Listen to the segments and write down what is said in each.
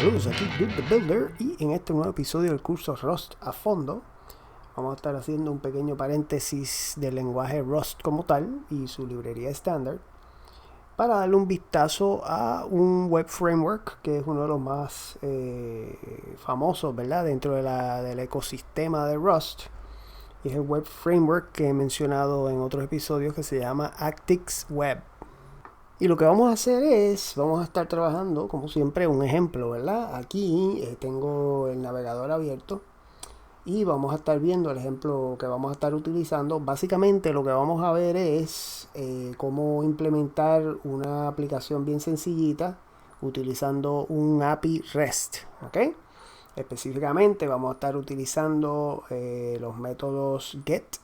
Saludos, aquí Dude the Builder y en este nuevo episodio del curso Rust a fondo vamos a estar haciendo un pequeño paréntesis del lenguaje Rust como tal y su librería estándar para darle un vistazo a un web framework que es uno de los más famosos, ¿verdad? Dentro del ecosistema de Rust, y es el web framework que he mencionado en otros episodios que se llama Actix Web. Y lo que vamos a hacer es, vamos a estar trabajando como siempre un ejemplo, ¿verdad? Aquí tengo el navegador abierto y vamos a estar viendo el ejemplo que vamos a estar utilizando. Básicamente lo que vamos a ver es cómo implementar una aplicación bien sencillita utilizando un API REST, ¿ok? Específicamente vamos a estar utilizando los métodos GET,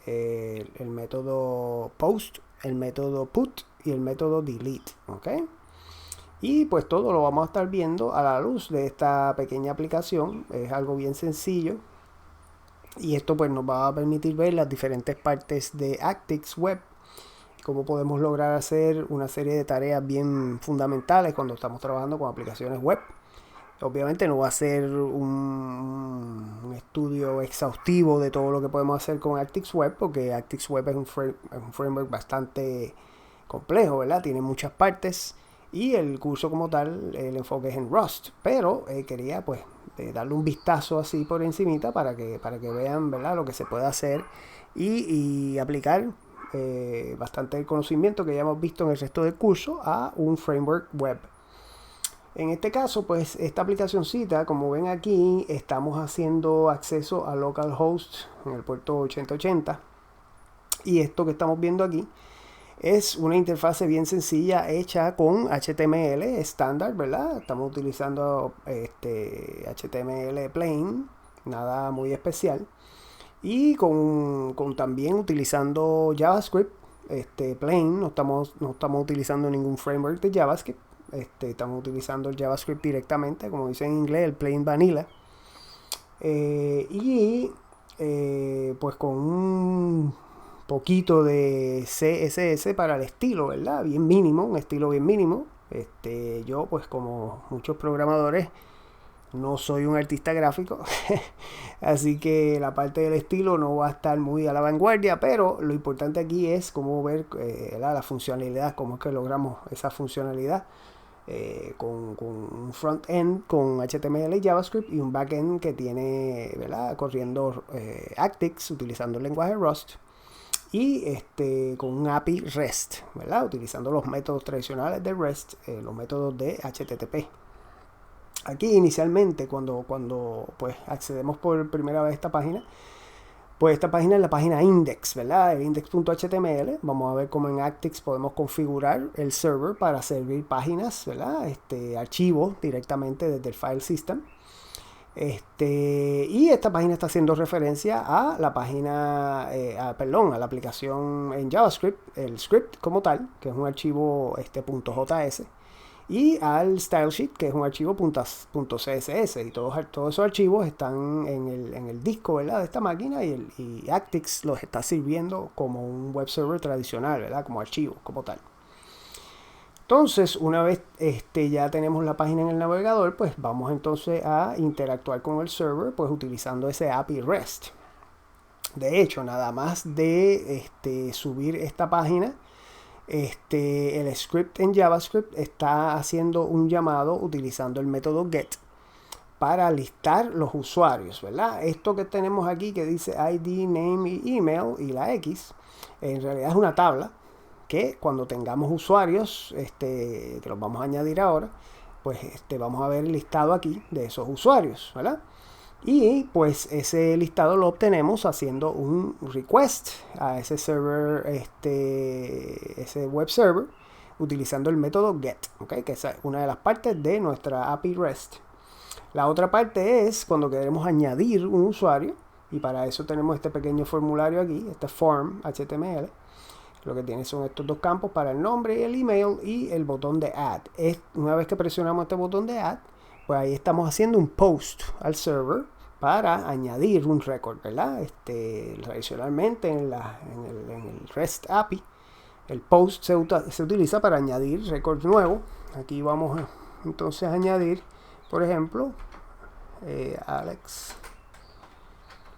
el método POST, el método PUT y el método delete, ¿ok? Y pues todo lo vamos a estar viendo a la luz de esta pequeña aplicación. Es algo bien sencillo y esto pues nos va a permitir ver las diferentes partes de Actix Web, cómo podemos lograr hacer una serie de tareas bien fundamentales cuando estamos trabajando con aplicaciones web. Obviamente no va a ser un estudio exhaustivo de todo lo que podemos hacer con Actix Web, porque Actix Web es un framework bastante complejo, ¿verdad? Tiene muchas partes y el curso como tal, el enfoque es en Rust, pero quería pues darle un vistazo así por encimita para que vean, ¿verdad?, lo que se puede hacer y aplicar bastante el conocimiento que ya hemos visto en el resto del curso a un framework web. En este caso, pues esta aplicacioncita, como ven aquí, estamos haciendo acceso a localhost en el puerto 8080. Y esto que estamos viendo aquí es una interfase bien sencilla hecha con HTML estándar, ¿verdad? Estamos utilizando HTML plain, nada muy especial. Y con también utilizando JavaScript plain, no estamos utilizando ningún framework de JavaScript. Estamos utilizando el JavaScript directamente, como dice en inglés, el plain vanilla. Pues con un poquito de CSS para el estilo, ¿verdad? Bien mínimo, un estilo bien mínimo. Yo, pues como muchos programadores, no soy un artista gráfico, así que la parte del estilo no va a estar muy a la vanguardia, pero lo importante aquí es cómo ver la funcionalidad, cómo es que logramos esa funcionalidad con un front-end con HTML y JavaScript y un back-end que tiene, ¿verdad?, corriendo Actix utilizando el lenguaje Rust y con un API REST, ¿verdad?, utilizando los métodos tradicionales de REST, los métodos de HTTP. Aquí inicialmente cuando pues accedemos por primera vez a esta página, pues esta página es la página index, ¿verdad? El index.html. Vamos a ver cómo en Actix podemos configurar el server para servir páginas, ¿verdad? Archivos directamente desde el file system. Y esta página está haciendo referencia a la página, a la aplicación en JavaScript, el script como tal, que es un archivo .js, y al stylesheet, que es un archivo .css, y todos esos archivos están en el disco, ¿verdad?, de esta máquina, y Actix los está sirviendo como un web server tradicional, ¿verdad?, como archivo, como tal. Entonces, una vez ya tenemos la página en el navegador, pues vamos entonces a interactuar con el server, pues utilizando ese API REST. De hecho, nada más de subir esta página, el script en JavaScript está haciendo un llamado utilizando el método get para listar los usuarios, ¿verdad? Esto que tenemos aquí que dice ID, name y email y la X, en realidad es una tabla que cuando tengamos usuarios, que los vamos a añadir ahora, pues vamos a ver el listado aquí de esos usuarios, ¿verdad? Y pues ese listado lo obtenemos haciendo un request a ese server, ese web server, utilizando el método get, ¿okay?, que es una de las partes de nuestra API REST. La otra parte es cuando queremos añadir un usuario, y para eso tenemos este pequeño formulario aquí, este form HTML. Lo que tiene son estos dos campos para el nombre y el email y el botón de add. Una vez que presionamos este botón de add, pues ahí estamos haciendo un post al server para añadir un record, ¿verdad? Tradicionalmente en el REST API, el post se utiliza para añadir record nuevo. Aquí vamos entonces a añadir Por ejemplo, Alex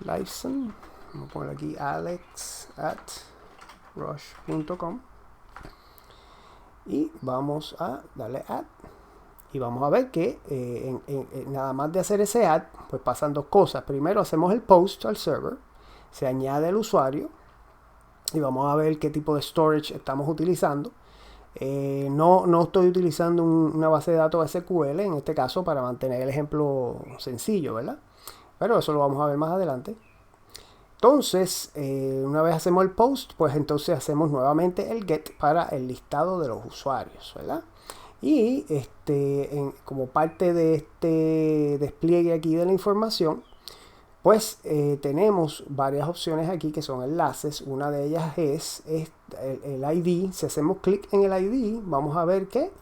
Lifeson, vamos a poner aquí alex@rush.com y vamos a darle add. Y vamos a ver que nada más de hacer ese add, pues pasan dos cosas. Primero hacemos el post al server, se añade el usuario y vamos a ver qué tipo de storage estamos utilizando. No estoy utilizando una base de datos SQL en este caso para mantener el ejemplo sencillo, ¿verdad? Pero eso lo vamos a ver más adelante. Entonces, una vez hacemos el post, pues entonces hacemos nuevamente el get para el listado de los usuarios, ¿verdad? Y como parte de este despliegue aquí de la información, pues tenemos varias opciones aquí que son enlaces. Una de ellas es el ID. Si hacemos clic en el ID, vamos a ver que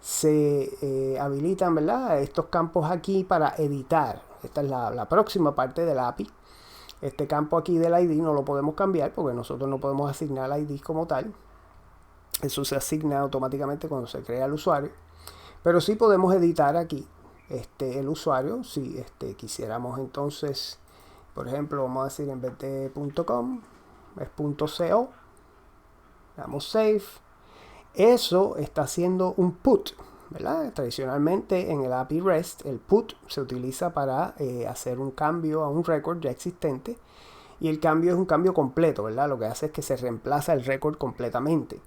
se habilitan, ¿verdad?, estos campos aquí para editar. Esta es la próxima parte del API. Este campo aquí del ID no lo podemos cambiar porque nosotros no podemos asignar el ID como tal. Eso se asigna automáticamente cuando se crea el usuario. Pero sí podemos editar aquí el usuario. Si quisiéramos entonces, por ejemplo, vamos a decir en vez de .com, es .co. Damos save. Eso está haciendo un put, ¿verdad? Tradicionalmente en el API REST, el put se utiliza para hacer un cambio a un record ya existente. Y el cambio es un cambio completo, ¿verdad? Lo que hace es que se reemplaza el record completamente.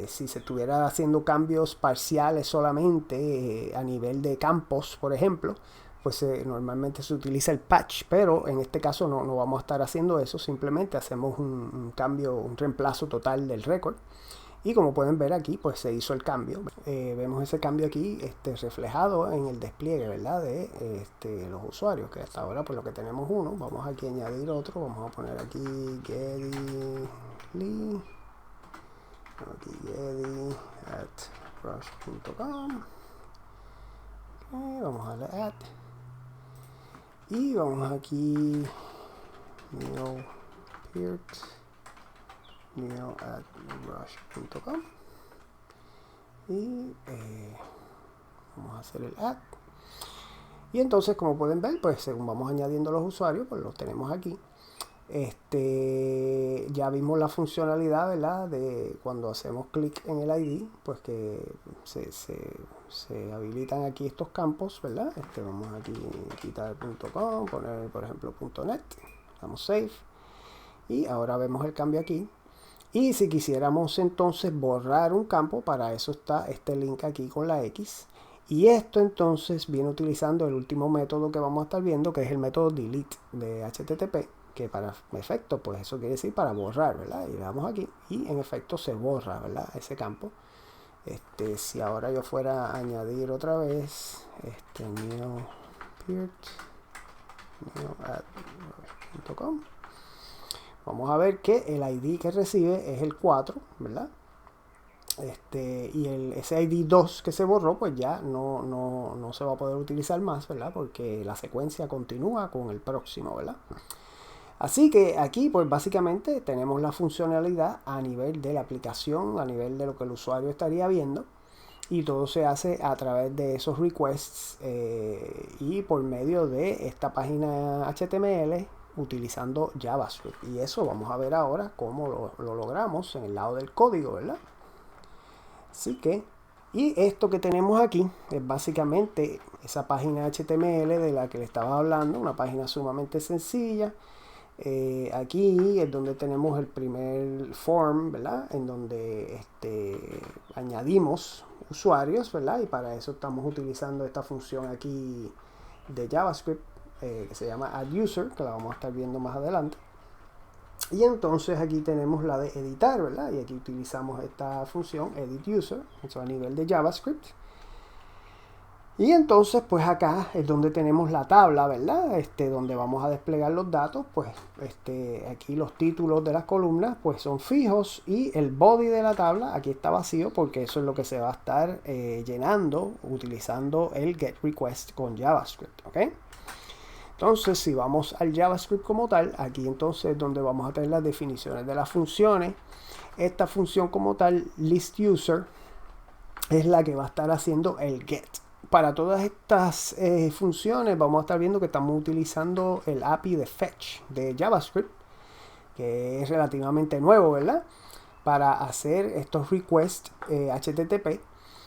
Si se estuviera haciendo cambios parciales solamente a nivel de campos, por ejemplo, pues normalmente se utiliza el patch, pero en este caso no vamos a estar haciendo eso, simplemente hacemos un cambio, un reemplazo total del record. Y como pueden ver aquí, pues se hizo el cambio. Vemos ese cambio aquí reflejado en el despliegue, ¿verdad?, de los usuarios, que hasta ahora pues lo que tenemos uno. Vamos aquí a añadir otro, vamos a poner aquí Geddy Lee. Aquí geddy@rush.com. Vamos a darle add y vamos aquí Neil Peart, neil@rush.com y vamos a hacer el add. Y entonces, como pueden ver, pues según vamos añadiendo los usuarios, pues los tenemos aquí. Ya vimos la funcionalidad, ¿verdad?, de cuando hacemos clic en el ID, pues que se habilitan aquí estos campos, ¿verdad? Vamos aquí a quitar .com, poner por ejemplo .net, damos save y ahora vemos el cambio aquí. Y si quisiéramos entonces borrar un campo, para eso está este link aquí con la X. Y esto entonces viene utilizando el último método que vamos a estar viendo, que es el método delete de HTTP, que para efecto, pues eso quiere decir para borrar, ¿verdad? Y le damos aquí y en efecto se borra, ¿verdad?, ese campo. Si ahora yo fuera a añadir otra vez Neil Peart, neil@rush.com, vamos a ver que el ID que recibe es el 4, ¿verdad? Y ese ID 2 que se borró, pues ya no se va a poder utilizar más, ¿verdad? Porque la secuencia continúa con el próximo, ¿verdad? Así que aquí, pues básicamente tenemos la funcionalidad a nivel de la aplicación, a nivel de lo que el usuario estaría viendo. Y todo se hace a través de esos requests y por medio de esta página HTML utilizando JavaScript. Y eso vamos a ver ahora cómo lo logramos en el lado del código, ¿verdad? Así que, y esto que tenemos aquí es básicamente esa página HTML de la que le estaba hablando, una página sumamente sencilla. Aquí es donde tenemos el primer form, ¿verdad?, en donde añadimos usuarios, ¿verdad?, y para eso estamos utilizando esta función aquí de JavaScript que se llama addUser, que la vamos a estar viendo más adelante. Y entonces aquí tenemos la de editar, ¿verdad?, y aquí utilizamos esta función editUser, eso a nivel de JavaScript. Y entonces pues acá es donde tenemos la tabla, ¿verdad?, donde vamos a desplegar los datos. Pues aquí los títulos de las columnas pues son fijos y el body de la tabla aquí está vacío porque eso es lo que se va a estar llenando utilizando el getRequest con JavaScript, ¿ok? Entonces si vamos al JavaScript como tal, aquí entonces es donde vamos a tener las definiciones de las funciones. Esta función como tal, listUser, es la que va a estar haciendo el get. para todas estas funciones vamos a estar viendo que estamos utilizando el API de Fetch de JavaScript, que es relativamente nuevo, ¿verdad? Para hacer estos requests HTTP.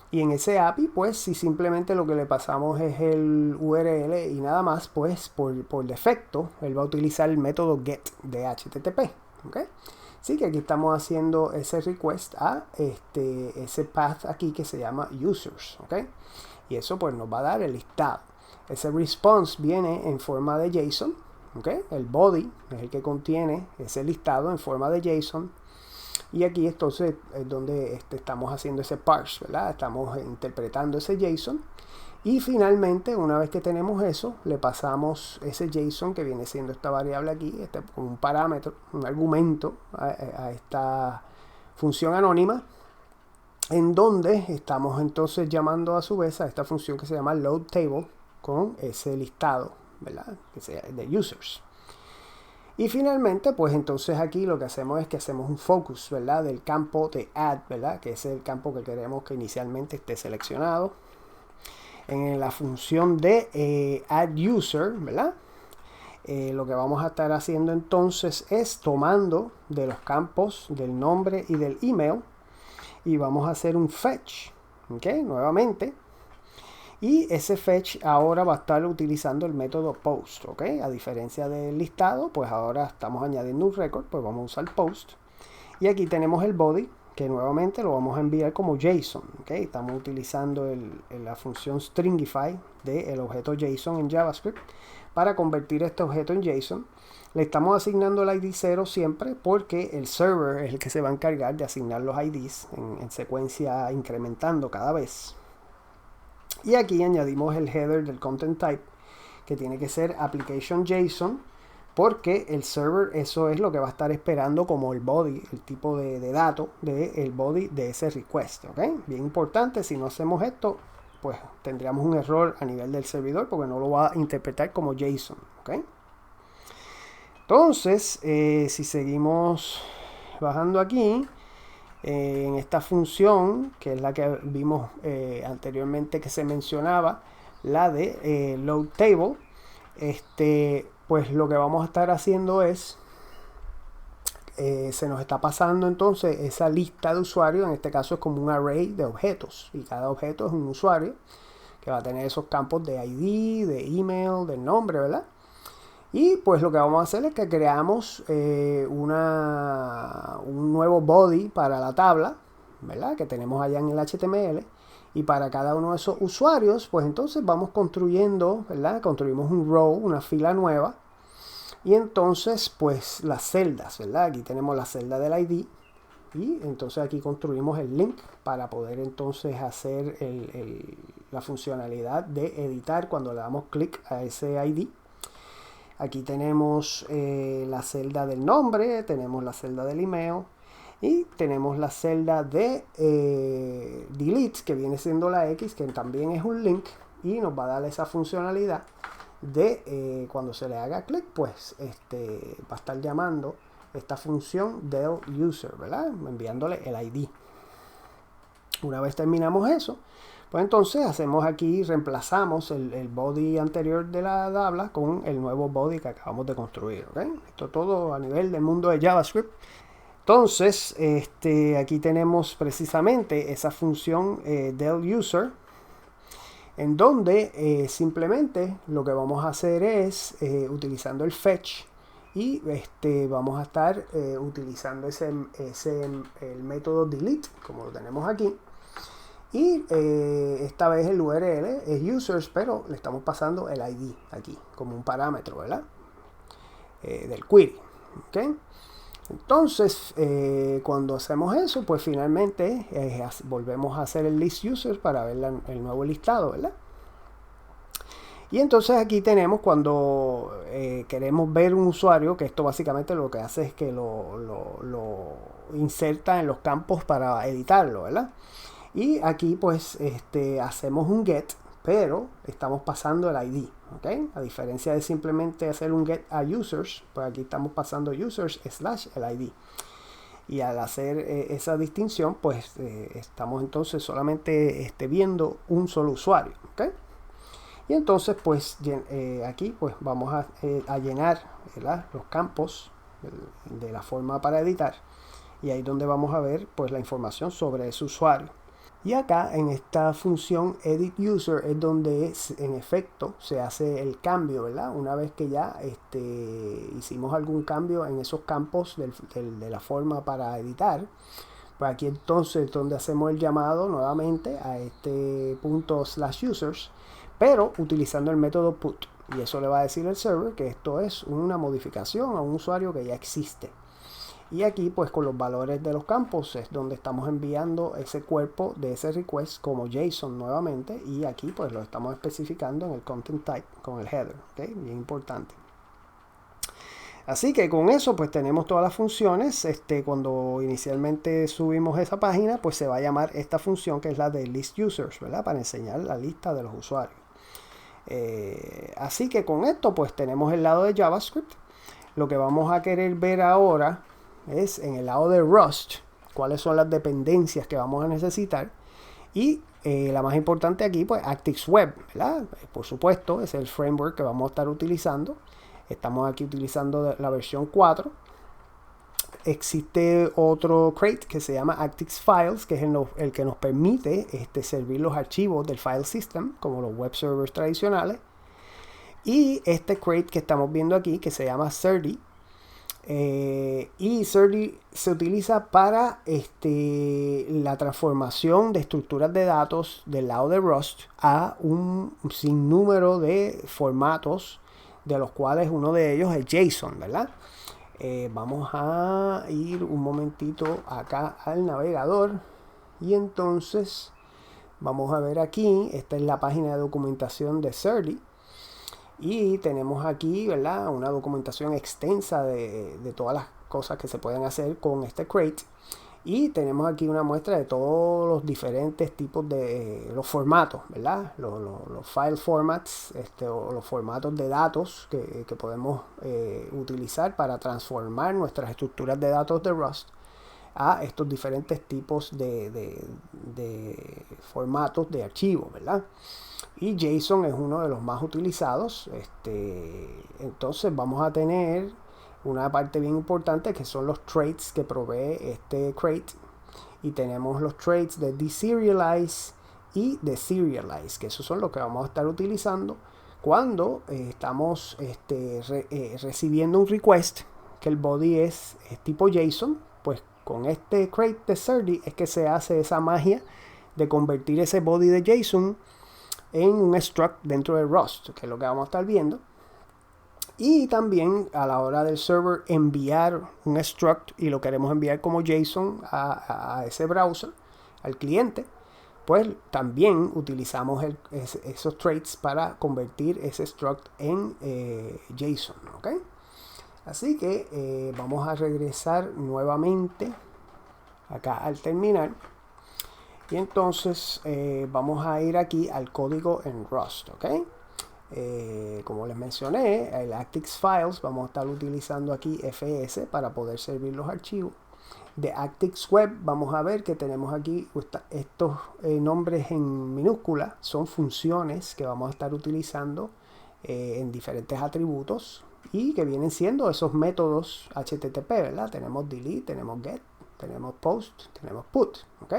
Y en ese API, pues, si simplemente lo que le pasamos es el URL y nada más, pues, por defecto, él va a utilizar el método get de HTTP, ¿ok? Así que aquí estamos haciendo ese request a ese path aquí que se llama users, ¿ok? Y eso, pues, nos va a dar el listado. Ese response viene en forma de JSON, ¿ok? El body es el que contiene ese listado en forma de JSON. Y aquí entonces es donde estamos haciendo ese parse, ¿verdad? Estamos interpretando ese JSON. Y finalmente, una vez que tenemos eso, le pasamos ese JSON que viene siendo esta variable aquí, con un parámetro, un argumento a esta función anónima, en donde estamos entonces llamando a su vez a esta función que se llama loadTable con ese listado, ¿verdad? Que sea de users. Y finalmente, pues entonces aquí lo que hacemos es que hacemos un focus, ¿verdad? Del campo de add, ¿verdad? Que es el campo que queremos que inicialmente esté seleccionado. En la función de add user, ¿verdad? Lo que vamos a estar haciendo entonces es tomando de los campos del nombre y del email y vamos a hacer un fetch, ¿ok? Nuevamente. Y ese fetch ahora va a estar utilizando el método post, ¿ok? A diferencia del listado, pues ahora estamos añadiendo un record, pues vamos a usar post. Y aquí tenemos el body, que nuevamente lo vamos a enviar como JSON, ¿ok? Estamos utilizando la función stringify del objeto JSON en JavaScript para convertir este objeto en JSON. Le estamos asignando el ID 0 siempre porque el server es el que se va a encargar de asignar los IDs en secuencia incrementando cada vez. Y aquí añadimos el header del content type, que tiene que ser application JSON, porque el server eso es lo que va a estar esperando como el body, el tipo de dato del body de ese request, ¿ok? Bien importante, si no hacemos esto, pues tendríamos un error a nivel del servidor porque no lo va a interpretar como JSON, ¿ok? Entonces, si seguimos bajando aquí, en esta función, que es la que vimos anteriormente que se mencionaba, la de loadTable, pues lo que vamos a estar haciendo es, se nos está pasando entonces esa lista de usuarios, en este caso es como un array de objetos, y cada objeto es un usuario que va a tener esos campos de ID, de email, del nombre, ¿verdad? Y pues lo que vamos a hacer es que creamos un nuevo body para la tabla, ¿verdad? Que tenemos allá en el HTML. Y para cada uno de esos usuarios, pues entonces vamos construyendo, ¿verdad? Construimos un row, una fila nueva. Y entonces, pues las celdas, ¿verdad? Aquí tenemos la celda del ID. Y entonces aquí construimos el link para poder entonces hacer la funcionalidad de editar cuando le damos clic a ese ID. Aquí tenemos la celda del nombre, tenemos la celda del email y tenemos la celda de delete, que viene siendo la X, que también es un link y nos va a dar esa funcionalidad de cuando se le haga clic, pues va a estar llamando esta función del user, ¿verdad? Enviándole el ID. Una vez terminamos eso, pues entonces hacemos aquí, reemplazamos el body anterior de la tabla con el nuevo body que acabamos de construir, ¿ok? Esto todo a nivel del mundo de JavaScript. Entonces, aquí tenemos precisamente esa función del user, en donde simplemente lo que vamos a hacer es, utilizando el fetch, y vamos a estar utilizando el método delete, como lo tenemos aquí. Y esta vez el URL es users, pero le estamos pasando el ID aquí, como un parámetro, ¿verdad? Del query, ¿ok? Entonces, cuando hacemos eso, pues finalmente volvemos a hacer el list users para ver el nuevo listado, ¿verdad? Y entonces aquí tenemos cuando queremos ver un usuario, que esto básicamente lo que hace es que lo inserta en los campos para editarlo, ¿verdad? Y aquí pues hacemos un get, pero estamos pasando el ID, ¿ok? A diferencia de simplemente hacer un get a users, pues aquí estamos pasando users / el ID. Y al hacer esa distinción, pues estamos entonces solamente viendo un solo usuario. ¿Okay? Y entonces pues aquí pues vamos a llenar, ¿verdad?, los campos de la forma para editar, y ahí es donde vamos a ver pues la información sobre ese usuario. Y acá en esta función edit user es donde en efecto se hace el cambio, ¿verdad? Una vez que ya hicimos algún cambio en esos campos de la forma para editar, pues aquí entonces donde hacemos el llamado nuevamente a este punto /users, pero utilizando el método put. Y eso le va a decir al server que esto es una modificación a un usuario que ya existe. Y aquí pues con los valores de los campos es donde estamos enviando ese cuerpo de ese request como JSON nuevamente, y aquí pues lo estamos especificando en el content type con el header. ¿Okay? Bien importante. Así que con eso pues tenemos todas las funciones. Cuando inicialmente subimos esa página, pues se va a llamar esta función que es la de list users, ¿verdad?, para enseñar la lista de los usuarios. Así que con esto pues tenemos el lado de JavaScript. Lo que vamos a querer ver ahora es en el lado de Rust cuáles son las dependencias que vamos a necesitar, y la más importante aquí pues ActiveWeb, ¿verdad? Por supuesto es el framework que vamos a estar utilizando. Estamos aquí utilizando la versión 4. Existe otro crate que se llama ActiveFiles, que es el que nos permite servir los archivos del file system como los web servers tradicionales. Y este crate que estamos viendo aquí, que se llama Surdy, y Surdy se utiliza para la transformación de estructuras de datos del lado de Rust a un sinnúmero de formatos, de los cuales uno de ellos es JSON, ¿verdad? Vamos a ir un momentito acá al navegador, y entonces vamos a ver aquí, esta es la página de documentación de Surdy. Y tenemos aquí, ¿verdad?, una documentación extensa de todas las cosas que se pueden hacer con este crate. Y tenemos aquí una muestra de todos los diferentes tipos de los formatos, ¿verdad? Los file formats, o los formatos de datos que podemos utilizar para transformar nuestras estructuras de datos de Rust a estos diferentes tipos de formatos de archivos, ¿verdad? Y JSON es uno de los más utilizados. Entonces vamos a tener una parte bien importante que son los traits que provee este crate. Y tenemos los traits de deserialize y de serialize, que esos son los que vamos a estar utilizando cuando estamos recibiendo un request que el body es tipo JSON. Pues con este crate de Surdy es que se hace esa magia de convertir ese body de JSON en un struct dentro de Rust, que es lo que vamos a estar viendo. Y también a la hora del server enviar un struct y lo queremos enviar como JSON a ese browser, al cliente, pues también utilizamos esos traits para convertir ese struct en JSON. ¿Okay? Así que vamos a regresar nuevamente acá al terminal. Y entonces vamos a ir aquí al código en Rust, ¿ok? Como les mencioné, el ActiveFiles, vamos a estar utilizando aquí FS para poder servir los archivos. De ActiveWeb vamos a ver que tenemos aquí estos nombres en minúscula, son funciones que vamos a estar utilizando en diferentes atributos y que vienen siendo esos métodos HTTP, ¿verdad? Tenemos delete, tenemos get, tenemos post, tenemos put, ¿ok?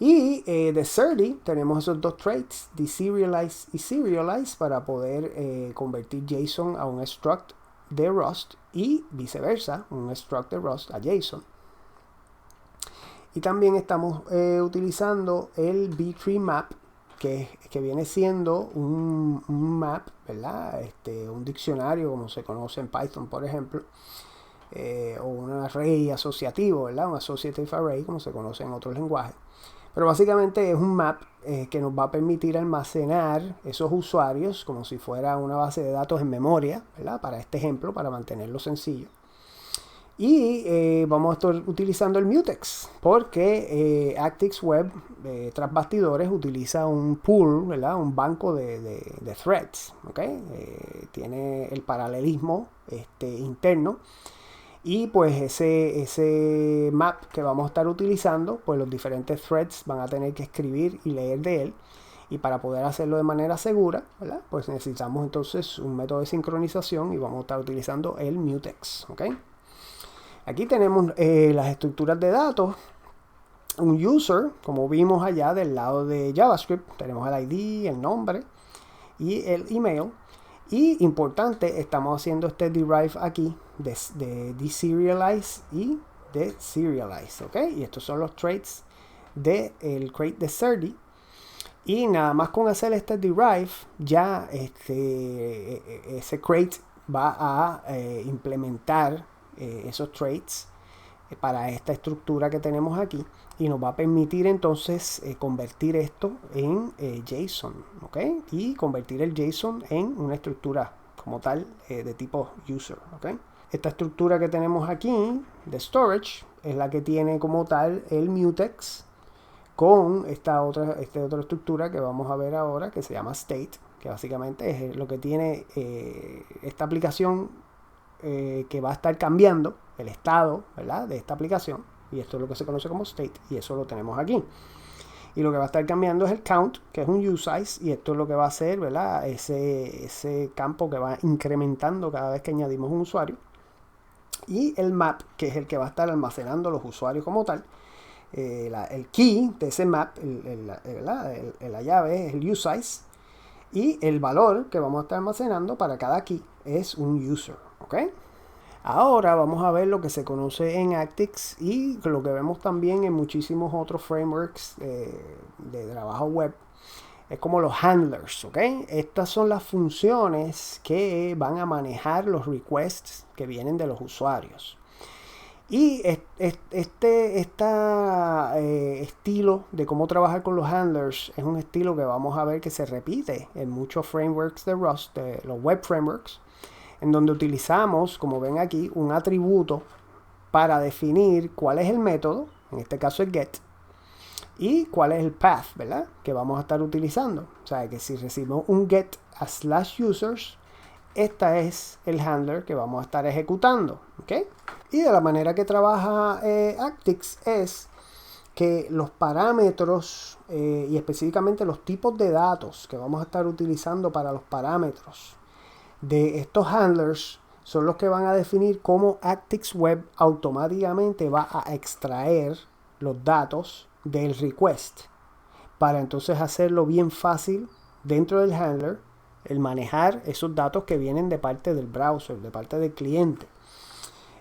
Y de Surdy tenemos esos dos traits, deserialize y serialize, para poder convertir JSON a un struct de Rust y viceversa, un struct de Rust a JSON. Y también estamos utilizando el B-tree-map, que viene siendo un map, ¿verdad? Un diccionario, como se conoce en Python, por ejemplo, o un array asociativo, ¿verdad? Un associative array, como se conoce en otros lenguajes. Pero básicamente es un map que nos va a permitir almacenar esos usuarios como si fuera una base de datos en memoria, ¿verdad? Para este ejemplo, para mantenerlo sencillo. Y vamos a estar utilizando el mutex, porque ActiveWeb, tras bastidores, utiliza un pool, ¿verdad? Un banco de threads, ¿okay? Tiene el paralelismo interno. Y pues ese map que vamos a estar utilizando, pues los diferentes threads van a tener que escribir y leer de él. Y para poder hacerlo de manera segura, ¿verdad? Pues necesitamos entonces un método de sincronización y vamos a estar utilizando el mutex. ¿Ok? Aquí tenemos las estructuras de datos. Un user, como vimos allá del lado de JavaScript, tenemos el ID, el nombre y el email. Y importante, estamos haciendo este derive aquí de deserialize y de serialize, ¿ok? Y estos son los traits del crate de Cerdy. Y nada más con hacer este derive, ya ese crate va a implementar esos traits para esta estructura que tenemos aquí y nos va a permitir entonces convertir esto en JSON, ¿ok? Y convertir el JSON en una estructura como tal de tipo user, ¿ok? Esta estructura que tenemos aquí de storage es la que tiene como tal el mutex con esta otra estructura que vamos a ver ahora que se llama state, que básicamente es lo que tiene esta aplicación que va a estar cambiando el estado, ¿verdad?, de esta aplicación, y esto es lo que se conoce como state, y eso lo tenemos aquí. Y lo que va a estar cambiando es el count, que es un useID, y esto es lo que va a hacer, ¿verdad?, ese campo que va incrementando cada vez que añadimos un usuario. Y el map, que es el que va a estar almacenando los usuarios como tal. El key de ese map, la llave es el useID, y el valor que vamos a estar almacenando para cada key es un user, ¿ok? Ahora vamos a ver lo que se conoce en Actix y lo que vemos también en muchísimos otros frameworks de trabajo web. Es como los handlers, ¿ok? Estas son las funciones que van a manejar los requests que vienen de los usuarios. Y este estilo de cómo trabajar con los handlers es un estilo que vamos a ver que se repite en muchos frameworks de Rust, de los web frameworks, en donde utilizamos, como ven aquí, un atributo para definir cuál es el método, en este caso es get, y cuál es el path, ¿verdad?, que vamos a estar utilizando. O sea, que si recibimos un get a /users, esta es el handler que vamos a estar ejecutando, ¿ok? Y de la manera que trabaja Actix es que los parámetros y específicamente los tipos de datos que vamos a estar utilizando para los parámetros de estos handlers son los que van a definir cómo Actix Web automáticamente va a extraer los datos del request para entonces hacerlo bien fácil dentro del handler el manejar esos datos que vienen de parte del browser, de parte del cliente.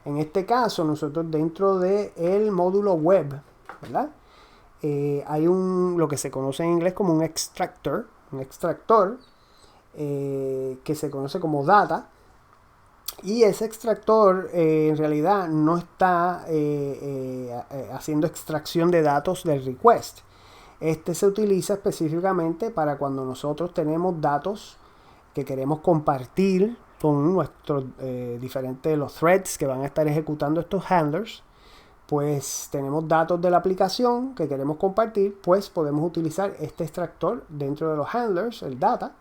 En este caso, nosotros dentro del módulo web, ¿verdad?, hay lo que se conoce en inglés como un extractor que se conoce como data, y ese extractor en realidad no está haciendo extracción de datos del request. Este se utiliza específicamente para cuando nosotros tenemos datos que queremos compartir con nuestros diferentes los threads que van a estar ejecutando estos handlers. Pues tenemos datos de la aplicación que queremos compartir, pues podemos utilizar este extractor dentro de los handlers, el data,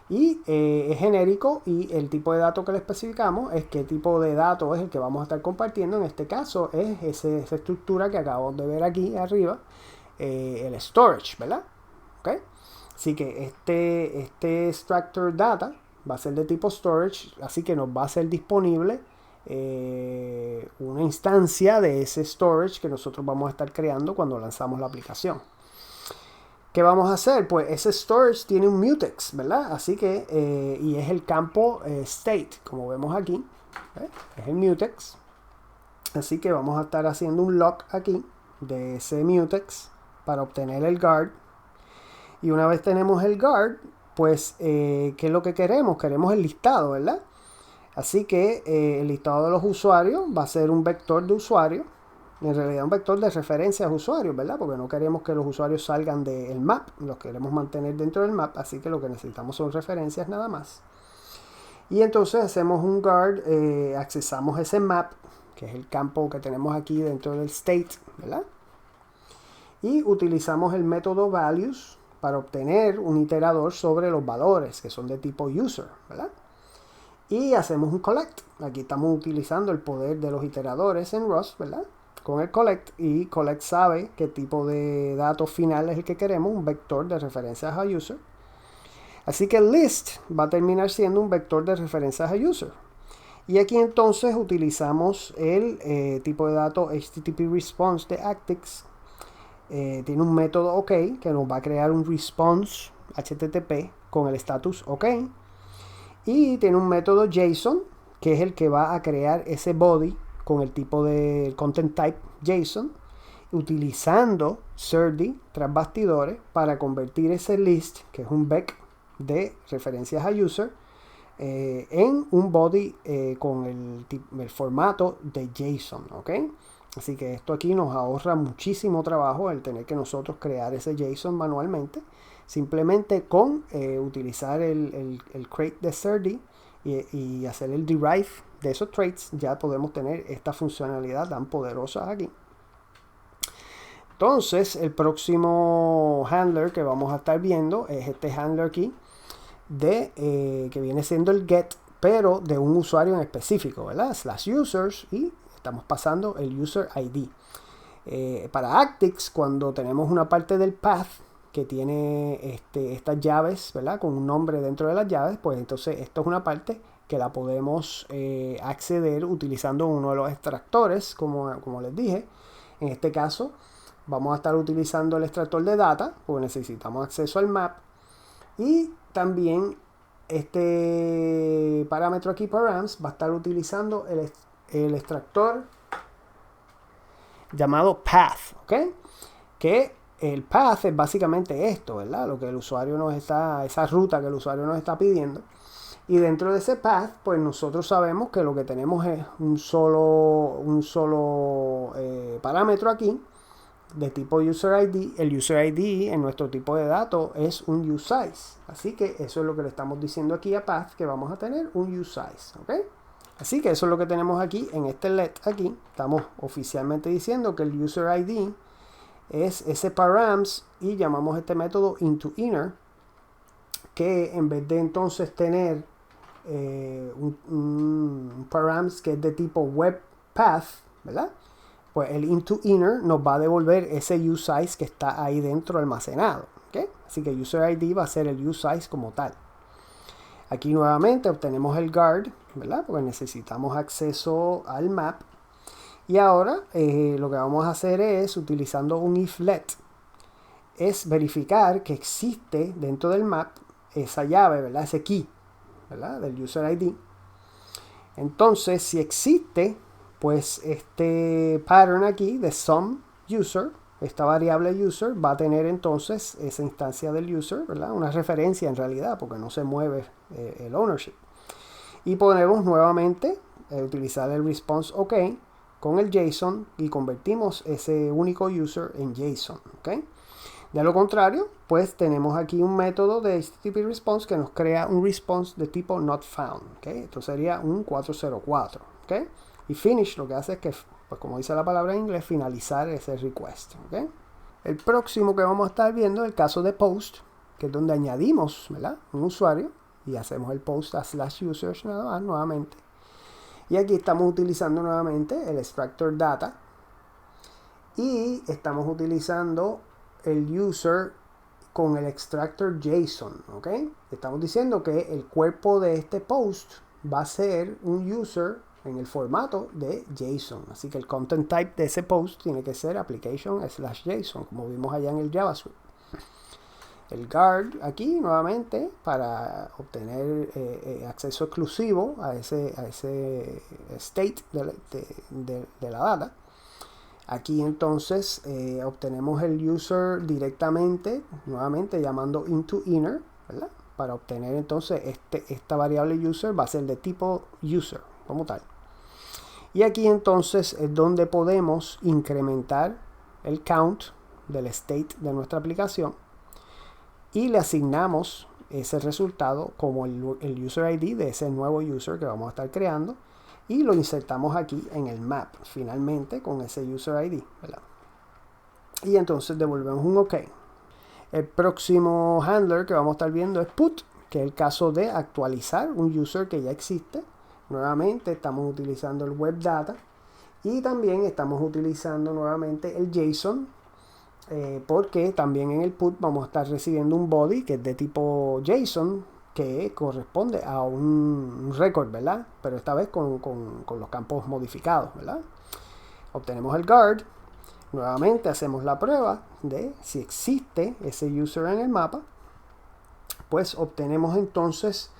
y es genérico, y el tipo de dato que le especificamos es qué tipo de dato es el que vamos a estar compartiendo. En este caso es esa estructura que acabamos de ver aquí arriba, el storage, ¿verdad? ¿Okay? Así que este extractor data va a ser de tipo storage, así que nos va a ser disponible una instancia de ese storage que nosotros vamos a estar creando cuando lanzamos la aplicación. ¿Qué vamos a hacer? Pues ese storage tiene un mutex, ¿verdad? Así que, y es el campo state, como vemos aquí, es el mutex. Así que vamos a estar haciendo un lock aquí de ese mutex para obtener el guard. Y una vez tenemos el guard, pues, ¿qué es lo que queremos? Queremos el listado, ¿verdad? Así que el listado de los usuarios va a ser un vector de usuario, en realidad un vector de referencia a usuarios, ¿verdad? Porque no queremos que los usuarios salgan del map, los queremos mantener dentro del map, así que lo que necesitamos son referencias nada más. Y entonces hacemos un guard, accesamos ese map, que es el campo que tenemos aquí dentro del state, ¿verdad? Y utilizamos el método values para obtener un iterador sobre los valores, que son de tipo user, ¿verdad? y hacemos un collect. Aquí estamos utilizando el poder de los iteradores en Rust, ¿verdad? Con el collect, y collect sabe qué tipo de datos final es el que queremos, un vector de referencias a user. Así que el list va a terminar siendo un vector de referencias a user. Y aquí entonces utilizamos el tipo de datos HTTP response de Actix. Tiene un método OK que nos va a crear un response HTTP con el status OK. Y tiene un método JSON que es el que va a crear ese body con el tipo de content type JSON, utilizando serde tras bastidores para convertir ese list, que es un vec de referencias a user, en un body con el formato de JSON, ¿ok? Así que esto aquí nos ahorra muchísimo trabajo el tener que nosotros crear ese JSON manualmente. Simplemente con utilizar el crate de serde y hacer el derive de esos traits, ya podemos tener esta funcionalidad tan poderosa aquí. Entonces, el próximo handler que vamos a estar viendo es este handler aquí, que viene siendo el get, pero de un usuario en específico, ¿verdad? /users, y estamos pasando el user ID. Para Actix, cuando tenemos una parte del path que tiene estas llaves, ¿verdad? Con un nombre dentro de las llaves, pues entonces esto es una parte que la podemos acceder utilizando uno de los extractores, como les dije. En este caso, vamos a estar utilizando el extractor de data, porque necesitamos acceso al map. Y también este parámetro aquí, params, va a estar utilizando el extractor llamado path, ¿ok? Que el path es básicamente esto, ¿verdad? Lo que el usuario nos está, esa ruta que el usuario nos está pidiendo. Y dentro de ese path, pues nosotros sabemos que lo que tenemos es un solo parámetro aquí de tipo user ID. El user ID en nuestro tipo de datos es un usize. Así que eso es lo que le estamos diciendo aquí a path, que vamos a tener un usize, ¿ok? Así que eso es lo que tenemos aquí en este let aquí. Estamos oficialmente diciendo que el user ID es ese params, y llamamos este método intoInner, que en vez de entonces tener un params que es de tipo web path, ¿verdad? Pues el intoInner nos va a devolver ese usize que está ahí dentro almacenado, ¿okay? Así que user ID va a ser el usize como tal. Aquí nuevamente obtenemos el guard, ¿verdad? Porque necesitamos acceso al map. Y ahora lo que vamos a hacer es, utilizando un if-let, es verificar que existe dentro del map esa llave, ¿verdad? Ese key, ¿verdad? Del user ID. Entonces, si existe, pues este pattern aquí de some user, esta variable user, va a tener entonces esa instancia del user, ¿verdad? Una referencia en realidad, porque no se mueve el ownership. Y podemos nuevamente utilizar el response OK con el JSON y convertimos ese único user en JSON, ¿ok? De lo contrario, pues tenemos aquí un método de HTTP response que nos crea un response de tipo not found, ¿ok? Esto sería un 404, ¿ok? Y finish lo que hace es que, pues como dice la palabra en inglés, finalizar ese request, ¿ok? El próximo que vamos a estar viendo es el caso de post, que es donde añadimos, ¿verdad?, un usuario y hacemos el post a /users nada más, nuevamente. Y aquí estamos utilizando nuevamente el extractor data y estamos utilizando el user con el extractor JSON, ¿ok? Estamos diciendo que el cuerpo de este post va a ser un user en el formato de JSON. Así que el content type de ese post tiene que ser application/JSON, como vimos allá en el JavaScript. El guard aquí nuevamente para obtener acceso exclusivo a ese state de la data. Aquí entonces obtenemos el user directamente, nuevamente llamando intoInner, ¿verdad? Para obtener entonces esta variable user va a ser de tipo user como tal. Y aquí entonces es donde podemos incrementar el count del state de nuestra aplicación y le asignamos ese resultado como el user ID de ese nuevo user que vamos a estar creando, y lo insertamos aquí en el map finalmente con ese user ID, ¿verdad? Y entonces devolvemos un OK. El próximo handler que vamos a estar viendo es put, que es el caso de actualizar un user que ya existe. Nuevamente estamos utilizando el web data y también estamos utilizando nuevamente el JSON, porque también en el put vamos a estar recibiendo un body que es de tipo JSON, que corresponde a un record, ¿verdad? Pero esta vez con los campos modificados, ¿verdad? Obtenemos el guard. Nuevamente hacemos la prueba de si existe ese user en el mapa. Pues obtenemos entonces,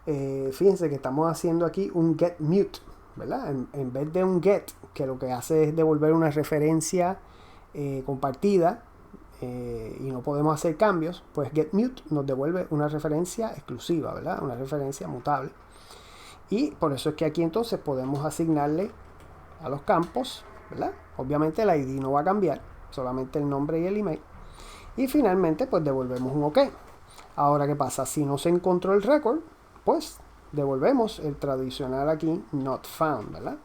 fíjense que estamos haciendo aquí un get mute, ¿verdad? En vez de un get, que lo que hace es devolver una referencia compartida, y no podemos hacer cambios, pues getMute nos devuelve una referencia exclusiva, ¿verdad? Una referencia mutable. Y por eso es que aquí entonces podemos asignarle a los campos, ¿verdad? Obviamente el ID no va a cambiar, solamente el nombre y el email. Y finalmente pues devolvemos un OK. Ahora, ¿qué pasa? Si no se encontró el record, pues devolvemos el tradicional aquí not found, ¿verdad?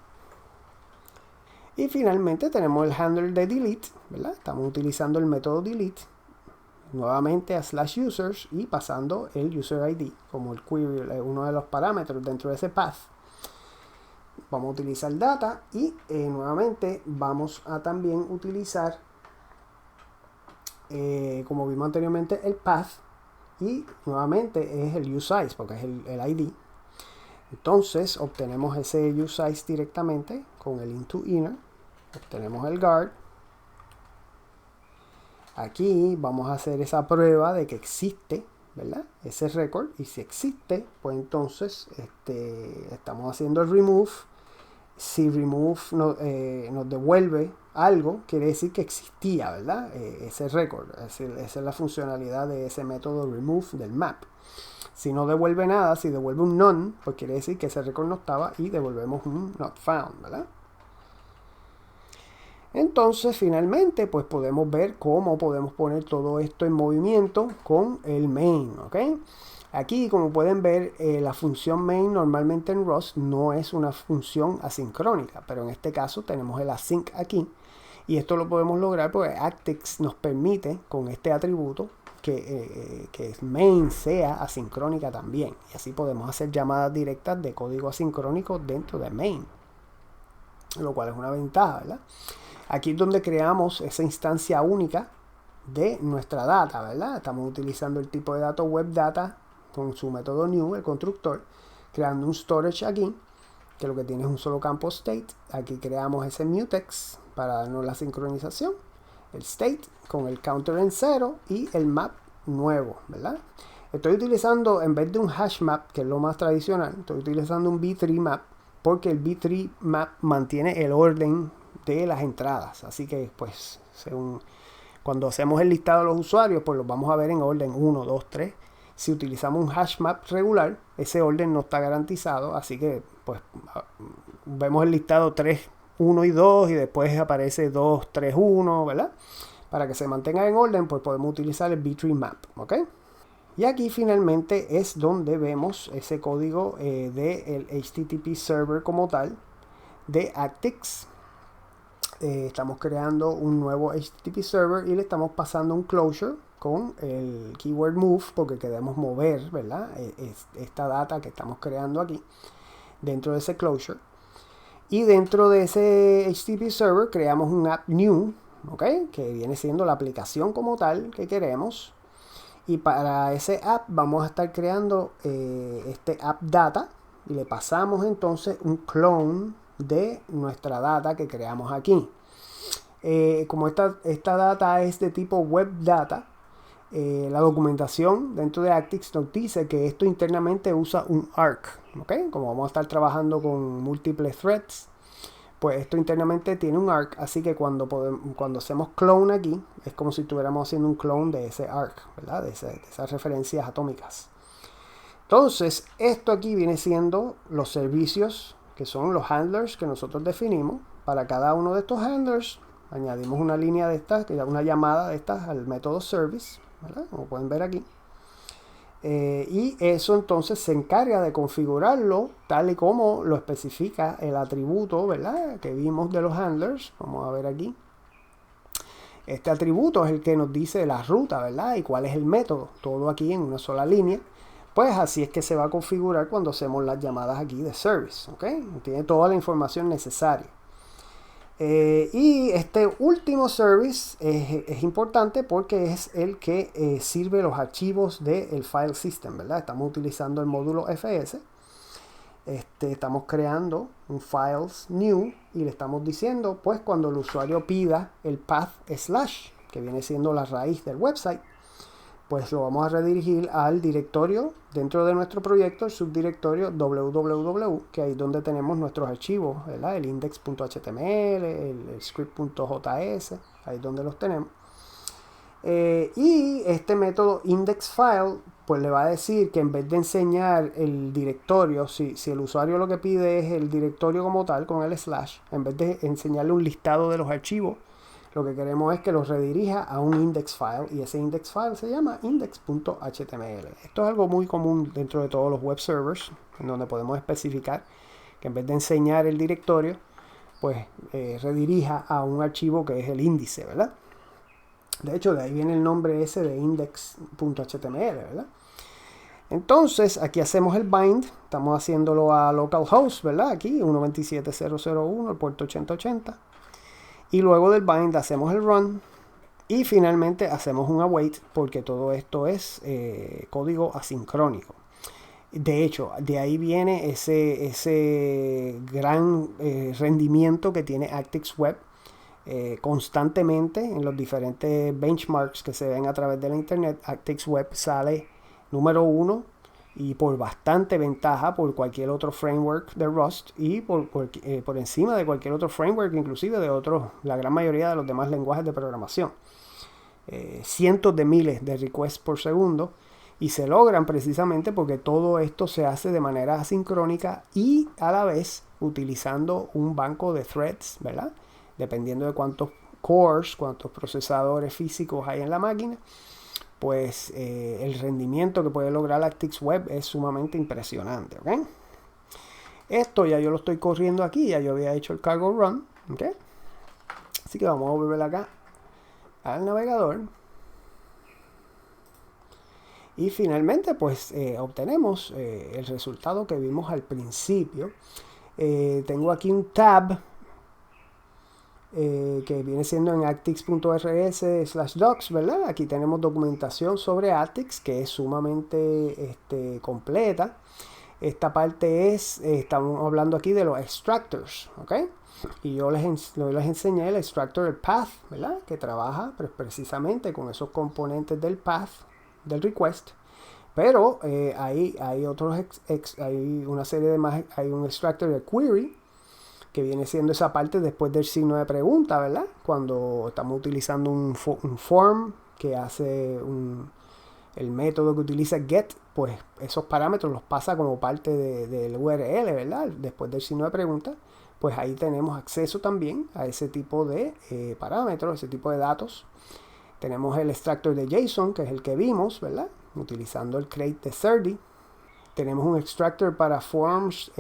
Y finalmente tenemos el handler de delete, ¿verdad? Estamos utilizando el método delete nuevamente a /users y pasando el user ID como el query, uno de los parámetros dentro de ese path. Vamos a utilizar data y nuevamente vamos a también utilizar, como vimos anteriormente, el path, y nuevamente es el useID porque es el ID. Entonces obtenemos ese useID directamente con el into_inner, obtenemos el guard. Aquí vamos a hacer esa prueba de que existe, ¿verdad? Ese record, y si existe, pues entonces estamos haciendo el remove. Si remove nos devuelve algo, quiere decir que existía, ¿verdad? Ese record. Esa es la funcionalidad de ese método remove del map. Si no devuelve nada, si devuelve un none, pues quiere decir que ese record no estaba y devolvemos un not found, ¿verdad? Entonces, finalmente, pues podemos ver cómo podemos poner todo esto en movimiento con el main, ¿ok? Aquí, como pueden ver, la función main normalmente en Rust no es una función asincrónica, pero en este caso tenemos el async aquí. Y esto lo podemos lograr porque Actix nos permite, con este atributo, que main sea asincrónica también. Y así podemos hacer llamadas directas de código asincrónico dentro de main, lo cual es una ventaja, ¿verdad? Aquí es donde creamos esa instancia única de nuestra data, ¿verdad? Estamos utilizando el tipo de dato web data con su método new, el constructor, creando un storage aquí, que lo que tiene es un solo campo state. Aquí creamos ese mutex para darnos la sincronización, el state con el counter en 0 y el map nuevo, ¿verdad? Estoy utilizando, en vez de un hash map, que es lo más tradicional, estoy utilizando un B3 map, porque el B3 map mantiene el orden de las entradas, así que pues cuando hacemos el listado de los usuarios, pues los vamos a ver en orden 1, 2, 3. Si utilizamos un hash map regular, ese orden no está garantizado, así que pues vemos el listado 3, 1 y 2 y después aparece 2, 3, 1, ¿verdad? Para que se mantenga en orden, pues podemos utilizar el B3 map, ¿ok? Y aquí finalmente es donde vemos ese código del HTTP server como tal de Actix. Estamos creando un nuevo HTTP server y le estamos pasando un closure con el keyword move porque queremos mover, ¿verdad? Esta data que estamos creando aquí dentro de ese closure. Y dentro de ese HTTP server creamos un app new, ¿ok? Que viene siendo la aplicación como tal que queremos. Y para ese app vamos a estar creando este app data y le pasamos entonces un clone de nuestra data que creamos aquí. Como esta data es de tipo web data, la documentación dentro de Actix nos dice que esto internamente usa un ARC, ¿okay? Como vamos a estar trabajando con múltiples threads, pues esto internamente tiene un ARC, así que cuando hacemos clone aquí, es como si estuviéramos haciendo un clone de ese ARC, ¿verdad? De esas referencias atómicas. Entonces, esto aquí viene siendo los servicios que son los handlers que nosotros definimos. Para cada uno de estos handlers añadimos una línea de estas, una llamada de estas al método service, ¿verdad? Como pueden ver aquí. Y eso entonces se encarga de configurarlo tal y como lo especifica el atributo, ¿verdad? Que vimos de los handlers. Vamos a ver aquí. Este atributo es el que nos dice la ruta, ¿verdad? Y cuál es el método. Todo aquí en una sola línea. Pues así es que se va a configurar cuando hacemos las llamadas aquí de service, ¿ok? Tiene toda la información necesaria. Y este último service es importante porque es el que sirve los archivos del file system, ¿verdad? Estamos utilizando el módulo FS. Estamos creando un files new y le estamos diciendo, pues cuando el usuario pida el path / que viene siendo la raíz del website, pues lo vamos a redirigir al directorio dentro de nuestro proyecto, el subdirectorio www, que ahí es donde tenemos nuestros archivos, ¿verdad? El index.html, el script.js, ahí es donde los tenemos. Y este método indexFile pues le va a decir que en vez de enseñar el directorio, si el usuario lo que pide es el directorio como tal, con el /, en vez de enseñarle un listado de los archivos, lo que queremos es que los redirija a un index file, y ese index file se llama index.html. Esto es algo muy común dentro de todos los web servers, en donde podemos especificar que en vez de enseñar el directorio, pues redirija a un archivo que es el índice, ¿verdad? De hecho, de ahí viene el nombre ese de index.html, ¿verdad? Entonces, aquí hacemos el bind, estamos haciéndolo a localhost, ¿verdad? Aquí, 127.0.0.1, el puerto 8080. Y luego del bind hacemos el run y finalmente hacemos un await, porque todo esto es código asincrónico. De hecho, de ahí viene ese gran rendimiento que tiene ActixWeb constantemente en los diferentes benchmarks que se ven a través de la internet. ActixWeb sale número 1 y por bastante ventaja por cualquier otro framework de Rust y por encima de cualquier otro framework, inclusive de la gran mayoría de los demás lenguajes de programación. Cientos de miles de requests por segundo, y se logran precisamente porque todo esto se hace de manera asincrónica y a la vez utilizando un banco de threads, ¿verdad? Dependiendo de cuántos cores, cuántos procesadores físicos hay en la máquina, pues el rendimiento que puede lograr ActixWeb es sumamente impresionante, ¿ok? Esto ya yo lo estoy corriendo aquí, ya yo había hecho el cargo run, ¿ok? Así que vamos a volver acá al navegador. Y finalmente, pues obtenemos el resultado que vimos al principio. Tengo aquí un tab que viene siendo en actix.rs/docs, ¿verdad? Aquí tenemos documentación sobre Actix que es sumamente completa. Esta parte estamos hablando aquí de los extractors, ¿ok? Y yo les enseñé el extractor, el path, ¿verdad? Que trabaja precisamente con esos componentes del path, del request. Pero hay otros, hay una serie de más, hay un extractor de query, que viene siendo esa parte después del signo de pregunta, ¿verdad? Cuando estamos utilizando un form que hace el método que utiliza get, pues esos parámetros los pasa como parte del URL, ¿verdad? Después del signo de pregunta, pues ahí tenemos acceso también a ese tipo de parámetros, ese tipo de datos. Tenemos el extractor de JSON, que es el que vimos, ¿verdad? Utilizando el crate de Cerdy. Tenemos un extractor para forms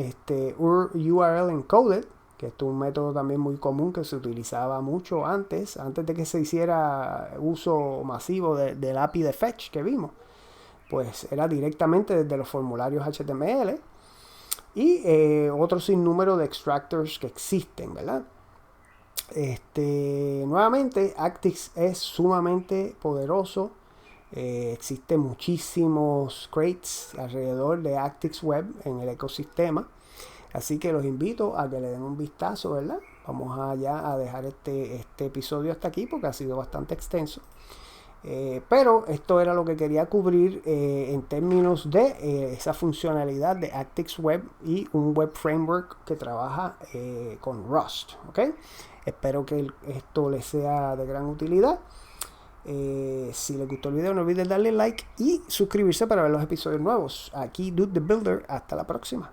URL encoded, que esto es un método también muy común que se utilizaba mucho antes de que se hiciera uso masivo del API de fetch que vimos. Pues era directamente desde los formularios HTML y otro sinnúmero de extractors que existen, ¿verdad? Nuevamente, Actix es sumamente poderoso. Existen muchísimos crates alrededor de ActixWeb en el ecosistema. Así que los invito a que le den un vistazo, ¿verdad? Vamos allá a dejar este episodio hasta aquí porque ha sido bastante extenso. Pero esto era lo que quería cubrir en términos de esa funcionalidad de ActixWeb y un web framework que trabaja con Rust, ¿ok? Espero que esto les sea de gran utilidad. Si les gustó el video, no olviden darle like y suscribirse para ver los episodios nuevos. Aquí Dude the Builder. Hasta la próxima.